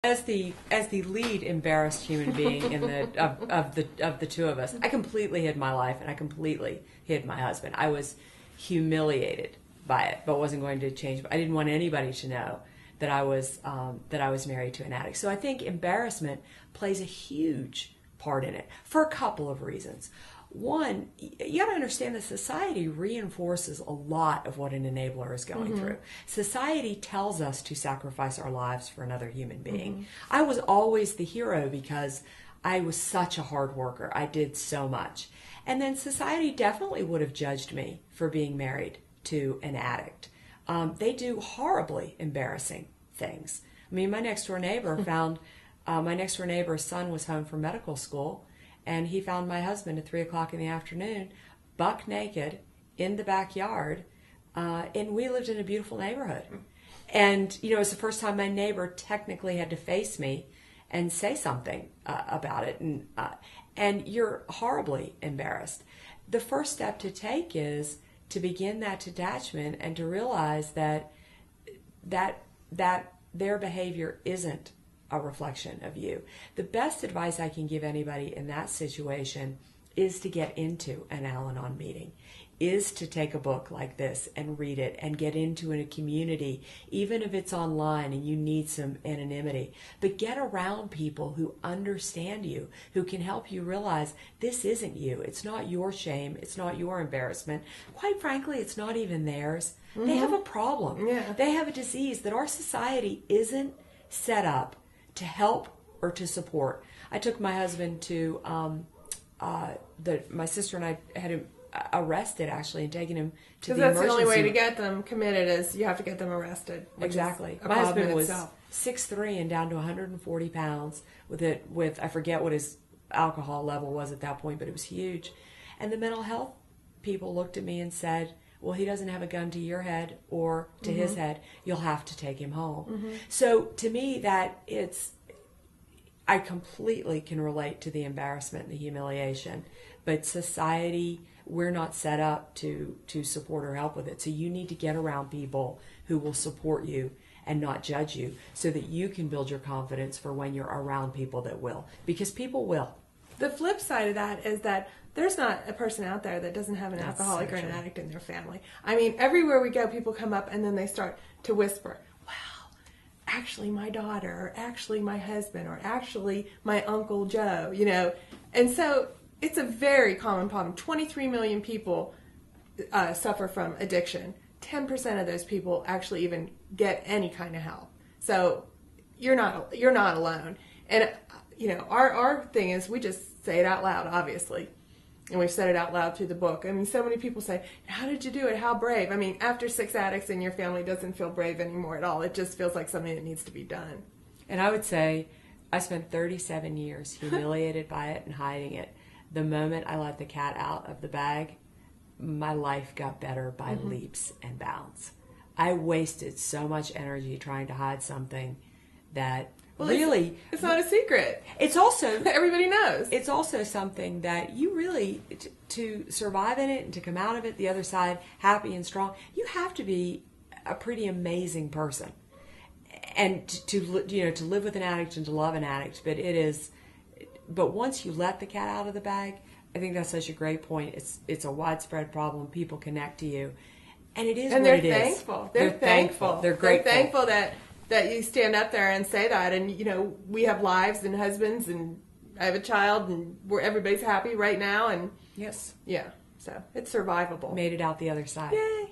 As the lead embarrassed human being in of the two of us, I completely hid my life and I completely hid my husband. I was humiliated by it, but wasn't going to change. I didn't want anybody to know that I was married to an addict. So I think embarrassment plays a huge part in it for a couple of reasons. One, you got to understand that society reinforces a lot of what an enabler is going through. Society tells us to sacrifice our lives for another human being. I was always the hero because I was such a hard worker. I did so much. And then society definitely would have judged me for being married to an addict. They do horribly embarrassing things. I mean, my next door neighbor's son was home from medical school, and he found my husband at 3 o'clock in the afternoon, buck naked, in the backyard, and we lived in a beautiful neighborhood. And, it was the first time my neighbor technically had to face me and say something about it, and you're horribly embarrassed. The first step to take is to begin that detachment and to realize that their behavior isn't a reflection of you. The best advice I can give anybody in that situation is to get into an Al-Anon meeting, is to take a book like this and read it and get into a community, even if it's online and you need some anonymity. But get around people who understand you, who can help you realize this isn't you. It's not your shame. It's not your embarrassment. Quite frankly, it's not even theirs. They have a problem. Yeah. They have a disease that our society isn't set up to help or to support. I took my husband to my sister and I had him arrested actually and taken him to the emergency. That's the only way to get them committed is you have to get them arrested. Exactly. My husband was 6'3" and down to 140 pounds with I forget what his alcohol level was at that point, but it was huge. And the mental health people looked at me and said, well, he doesn't have a gun to your head or to his head. You'll have to take him home. So to me, I completely can relate to the embarrassment and the humiliation. But society, we're not set up to support or help with it. So you need to get around people who will support you and not judge you so that you can build your confidence for when you're around people that will. Because people will. The flip side of that is that there's not a person out there that doesn't have an alcoholic or an addict in their family. I mean, everywhere we go, people come up and then they start to whisper, well, actually my daughter, or actually my husband, or actually my Uncle Joe, And so it's a very common problem. 23 million people suffer from addiction. 10% of those people actually even get any kind of help. So you're not alone. And, our thing is we just say it out loud, obviously. And we've said it out loud through the book. I mean, so many people say, how did you do it? How brave? I mean, after 6 addicts in your family doesn't feel brave anymore at all. It just feels like something that needs to be done. And I would say I spent 37 years humiliated by it and hiding it. The moment I let the cat out of the bag, my life got better by leaps and bounds. I wasted so much energy trying to hide something that it's not a secret. It's also everybody knows. It's also something that you really to survive in it and to come out of it the other side happy and strong. You have to be a pretty amazing person, and to live with an addict and to love an addict. But once you let the cat out of the bag, I think that's such a great point. It's a widespread problem. People connect to you, and it is. And what they're it thankful. Is. They're thankful. They're grateful. They're thankful that you stand up there and say that. And we have lives and husbands, and I have a child, and everybody's happy right now. And yes, yeah, so it's survivable. Made it out the other side. Yay.